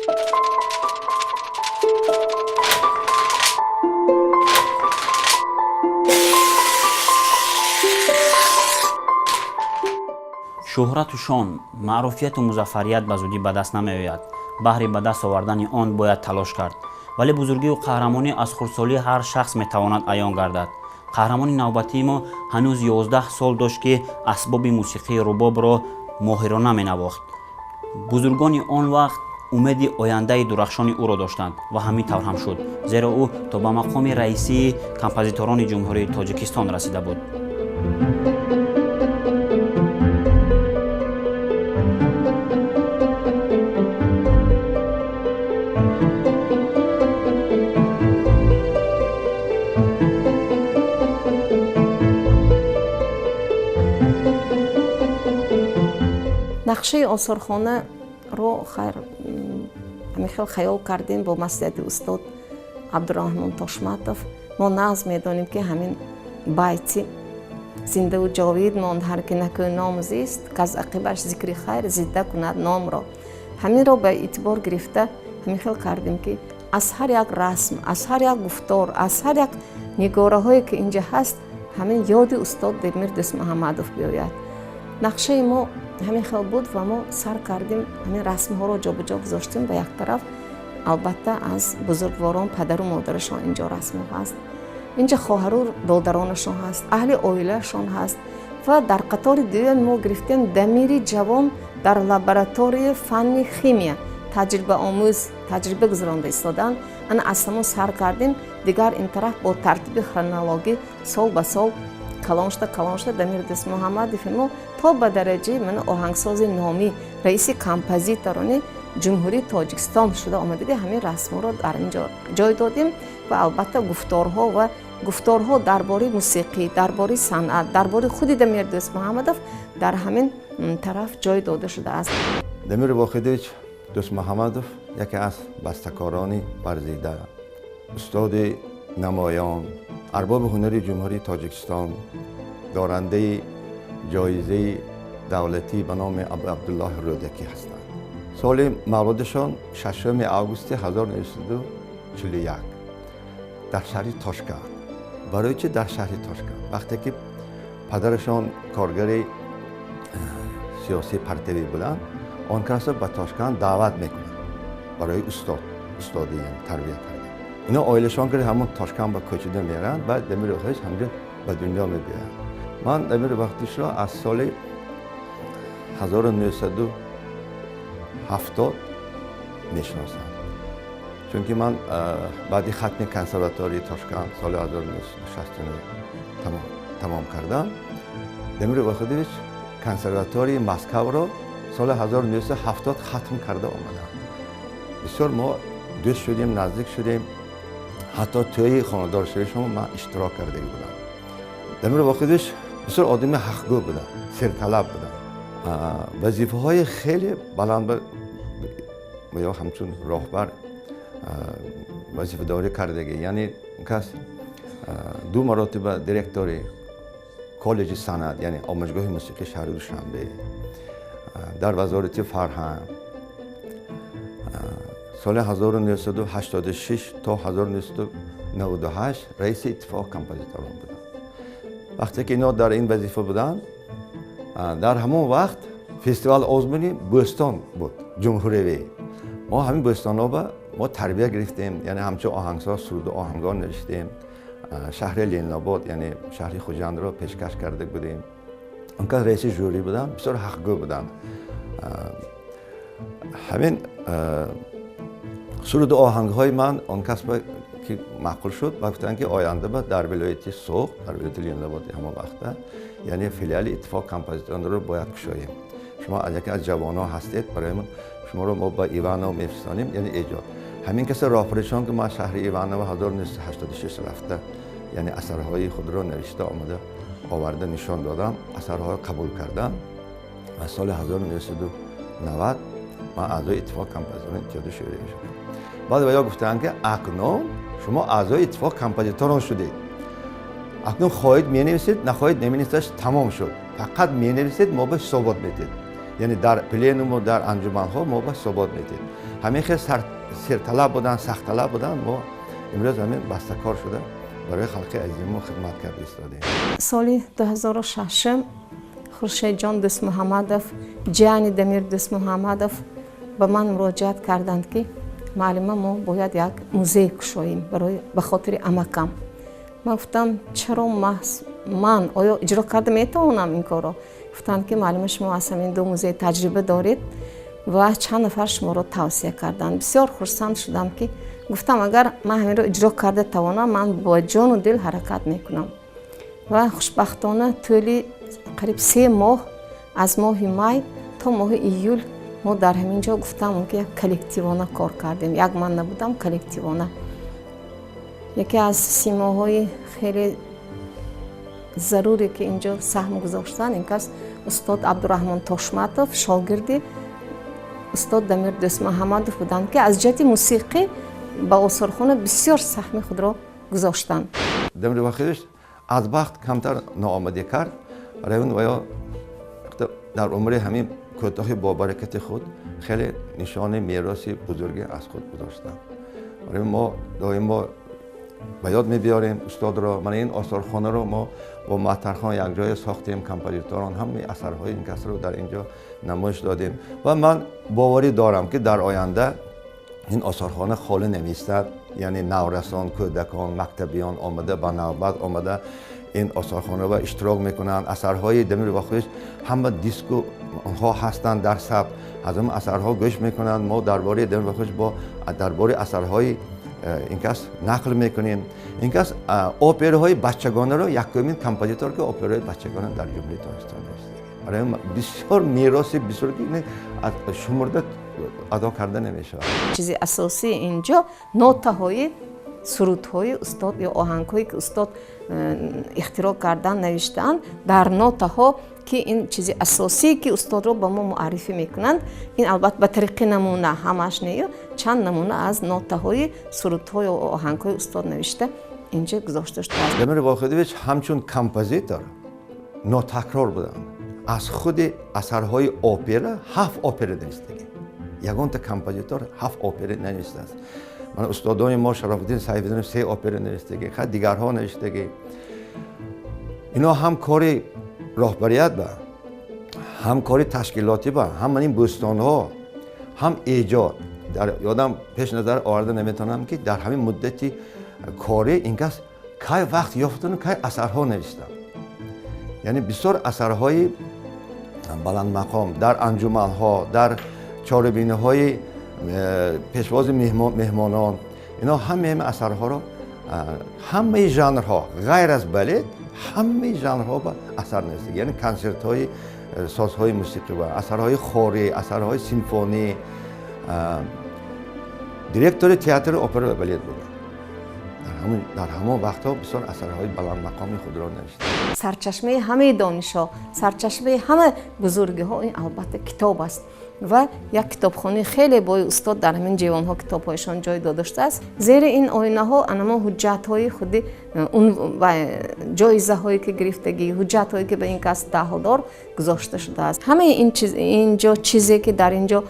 шӯҳрату шон, маъруфияту музаффарият ба зудӣ ба даст намеояд. баҳри ба даст овардани он бояд талош кард. вале бузургию қаҳрамонӣ аз хурдсолии ҳар шахс метавонад аён гардад. қаҳрамони навбатии мо ҳанӯз 11 сол дошт ки асбоби мусиқии рубобро моҳирона менавохт. бузургони он вақт умеди ояндаи дурахшони ӯро доштанд ва ҳамин тавр ҳам шуд, зеро ӯ то ба мақоми раисии композиторони ҷумҳурии Тоҷикистон расида буд. нақшаи осорхонаро ҳамехел хаёл кардем бо маслиҳати устод Абдураҳмон Тошматов. мо нағз медонем ки ҳамин байти зиндаву ҷовид монд ҳар ки накӯ ном зист каз ақибаш зикри хайр зида кунад номро. ҳаминро ба эътибор гирифта ҳамехел кардем ки аз ҳар як расм, аз ҳар як гуфтор, аз ҳар як нигораҳое ки инҷа ҳаст ҳамин ёди устод Демир Дӯстмуҳаммадов биёяд. нақшаи мо ҳамин хел буд ва мо сар кардем ҳамин расмҳоро ҷобуҷо гузоштем ба як тараф. албатта аз бузургворон падару модарашон инҷо расмҳо ҳаст, инҷа хоҳару додаронашон ҳаст, аҳли оилаашон ҳаст ва дар қатори дуюм мо гирифтем Дамири ҷавон дар лабораторияи фанни химия таҷрибаомӯз таҷриба гузаронда истодан. ана аз ҳамон сар кардем. дигар ин тараф бо тартиби хронологӣ сол ба сол калон шуда Дамир Дӯстмуҳаммадов мо то ба дараҷаи ман оҳангсози номӣ раиси композиторони ҷумҳурии Тоҷикистон шуда омадаги ҳамин расмҳоро дар инҷо ҷой додем ва албатта гуфторҳо дар бораи мусиқӣ, дар бораи санъат, дар бораи худи Дамир Дӯстмуҳаммадов дар ҳамин тараф ҷой дода шудааст. Дамир Вохидович Дӯстмуҳаммадов яке аз бастакорони варзида, устоди намоён, арбоби ҳунари ҷумҳурии Тоҷикистон, дорандаи ҷоизаи давлатӣ ба номи Абдуллоҳи Рӯдакӣ ҳастанд. соли мавлудашон 6 августи 1941 дар шаҳри Тошкент. барои чи дар шаҳри Тошкент? вақте ки падарашон коргари сиёсии партиявӣ буданд, он касро ба Тошкент даъват мекунад барои устодӣ тарбия кардан. ино оилашон кари ҳамон Тошкент ба кӯчида меранд ва Дамир Вохидович ҳамҷо ба дунё мебиёяд. ман Дамир Вохидовичро аз соли 1970 мешиносам, чунки ман баъди хатми консерватории Тошкент соли 1969 тамом кардам. Дамир Вохидович консерватории Москваро соли 1970 хатм карда омадам. бисёр мо дӯст шудем, наздик шудем. ҳатто тӯи хонадоршавишон ман иштирок карда будам. Дамир Вохидович бисёр одами ҳақгӯ буда, серталаб буда. вазифаҳои хеле баланд ё ҳамчун роҳбар вазифадорӣ кардагӣ. яъне кас 2 маротиба директори коллеҷи санъат, яъне омӯзгоҳи мусиқии шаҳри Душанбе, дар вазорати фарҳанг соли 1986 то 1998 раиси иттифоқ композиторон будам. вақте ки ино дар ин вазифа буданд, дар ҳамон вақт фестивал озмуни Бӯстон буд, ҷумҳуриявӣ. мо ҳамин бӯстонҳоба мо тарбия гирифтем, яъне ҳамчун оҳангсоз суруду оҳангон навиштем. шаҳри Ленинобод, яъне шаҳри Хуҷандро пешкаш карда будем. он кас раиси жюри будам, бисёр ҳақгӯ будам. ҳамин суруду оҳангҳои ман он кас ки маъқул шуд ва гуфтанд ки оянда ба дар вилояти Суғ, дар вилояти Ленинободи ҳамон вақта, яъне филиали иттифоқ композиторонро бояд кушоем. шумо яке аз ҷавонҳо ҳастед, барои шуморо мо ба Иванов мефистанем, яъне эҷод. ҳамин каса роҳбаришон ки ман шаҳри Иванова 1986 рафта, яъне асарҳои худро навишта омада оварда нишон додам, асарҳоро қабул кардам ва соли 1990 ман аъзои иттифоқ композиторони иттиҳоди шӯравӣ шудам. баъд ва ё гуфтанд ки акнун шумо аъзои иттифоқ композиторон шудед. акнун хоҳед менависед, нахоҳед наменависаш, тамом шуд. фақат менависед, мо ба ҳисобот медиҳед. یعنی در پلینوم و در انجمن‌ها ما به ثبات میدید. همین خیلی سرطلب بودن، سخت طلب بودن، ما امروز همین بسته‌کار شده برای خلق عزیزمون خدمتکار ایستادیم. سال 2006 خورشید جان دست محمدов جانی دمیر دست محمدов به من مراجعت کردند که معلم ما باید یک موزه کشاییم برای به خاطر امکم. من گفتم چرا من آیا اجرا کرده میتونم این کارو؟ گفتند که معلم شما از همین دو موزه تجربه دارید و چند نفر شما رو توصیه کردند. بسیار خرسند شدم که گفتم اگر من همین رو اجرا کرده توانم من با جان و دل حرکت میکنم و خوشبختانه طولی قریب 3 ماه از ماه می تا ماه ایول ما در همینجا گفتم که کلکتیوانه کار کردیم. یک من نبودم، کلکتیوانه. یکی از سیماهای خیلی ضروری که اینجا سهم گذاشتن این کس استاد عبدالرحمن تاشمتov شاگردی استاد دمیر دست محمدov بودند که از جهت موسیقی با آثارخوان بسیار سهم خود را گذاشتند. دمیر وقتش از وقت کمتر ناآمدی کرد. برای اون ویا در عمر همین کوتاه با برکت خود خیلی نشان میراثی بزرگی از خود گذاشتن. برای ما دائما به یاد می‌بیاریم استاد را. من این آثارخانه رو ما با مهترخان یک جای ساختیم، کمپوزیتوران همه اثرهای این کس رو در اینجا نمایش دادیم و من باوری دارم که در آینده این آثارخانه خالی نمی‌ایستد. یعنی نورسان، کودکان، مکتبیان آمده به نوبت آمده این آثارخانه رو اشتراک میکنن. اثرهای دمیر وقتش همه دیسکو ها هستند در ثبت، از اون اثرها گوش میکنن. ما درباره دمیر وقتش با درباره اثرهای این کس نقل میکنیم. این کس اپراهای بچگانه رو یکمین کمپوزیتور که اپرای بچگانه در جمهوری تاجیکستان است. برای بسیار میراث بسیار که شمرده ادا کرده نمیشه. چیزی اساسی اینجا نوت‌های سرودهای استاد یا آهنگ‌هایی که استاد اختراع کردن نوشتن در نوت‌ها که این چیزی اساسی که استاد رو با ما معرفی میکنند. این البته به طریق نمونه همش نه، چند نمونه از نوت‌های سرودهای و آهنگ‌های استاد نوشته اینجا گذاشته شده. دمیر واخدیویچ همچون کمپوزیتور نوتکرار بودن. از خود اثرهای اپرا 7 اپرا نوشته. یگان تا کمپوزیتور 7 اپرا نوشته است. من استادان ما شراف‌الدین سیف‌الدین 3 اپرا نوشته، خیلی دیگرها نوشته. اینا هم کاری راهبریت با، هم کاری تشکیلاتی با، هم این بوستان‌ها، هم ایجاد. در یادم پیش نظر آورده نمیتونم که در همین مدتی کاری این کس که وقت یافتن که اثرها نوشتن. یعنی بسیار اثرهای بلند مقام در انجمن‌ها، در چاره‌بینی‌های پیشواز مهمانان، اینا همه اثرها رو همه ژانرها غیر از بالت همه ژانرها با اثر نوشته. یعنی کنسرت‌های سازهای موسیقی و اثرهای خوری، اثرهای سیمفونی. دیرکتور تئاتر اپرا و بالت بود. در همون وقتها بسیار اثرهای بلند مقامی خود را نوشته. سرچشمه همه دانش‌ها، سرچشمه همه بزرگی‌ها این البته کتاب است و یک کتابخانه خیلی با استاد در همین جوان‌ها کتاب‌هایشان جای داشته است. زیر این آینه‌ها انما حجت‌های خودی اون و جایزه‌هایی که گرفتگی، حجت‌هایی که به این کس دهه‌دار گذاشته شده است. همه این چیز اینجا چیزی که در اینجا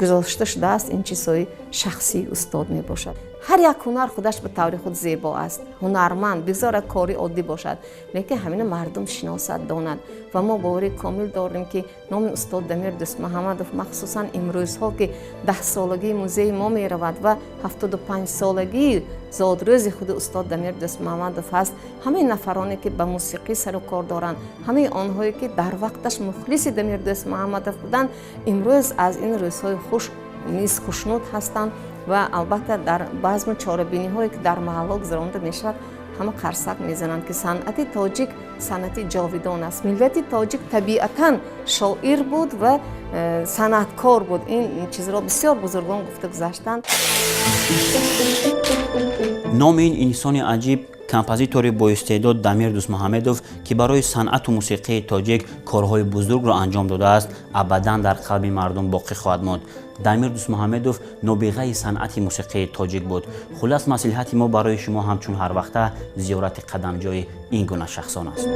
گذاشته شده است این چیزهای شخصی استاد میباشد. هر یک هنر خودش به طور خود زیبا است. هنرمند بگذار کاری عادی باشد لیکن همین مردم شناسد دانند و ما باوری کامل داریم که نام استاد دمیر دست محمدov مخصوصا امروزها که 10 سالگی موزه ما می رود و 75 سالگی زادروز خود استاد دمیر دست محمدov هست. همه نفرانی که به موسیقی سر و کار دارند، همه آنهایی که در وقتش مخلص دمیر دست محمدov بودند امروز از این روزهای خوش نیز خوشنود هستند و البته در بعض چاره‌بینی‌هایی که در محل‌ها گذرانده می‌شود همه قرصک می‌زنند که صنعت تاجیک صنعت جاویدان است. ملت تاجیک طبیعتاً شاعر بود و صنعتکار بود. این چیز را بسیار بزرگان گفته گذاشتند. نام این انسان عجیب کمپوزیتور با استعداد دمیر دوست محمدov که برای صنعت و موسیقی تاجیک کارهای بزرگ را انجام داده است ابداً در قلب مردم باقی خواهد ماند. دمیر دوست محمدov نابغه صنعت موسیقی تاجیک بود. خلاص مصلحت ما برای شما همچون هر وقته زیارت قدم جای این گونه شخصان است.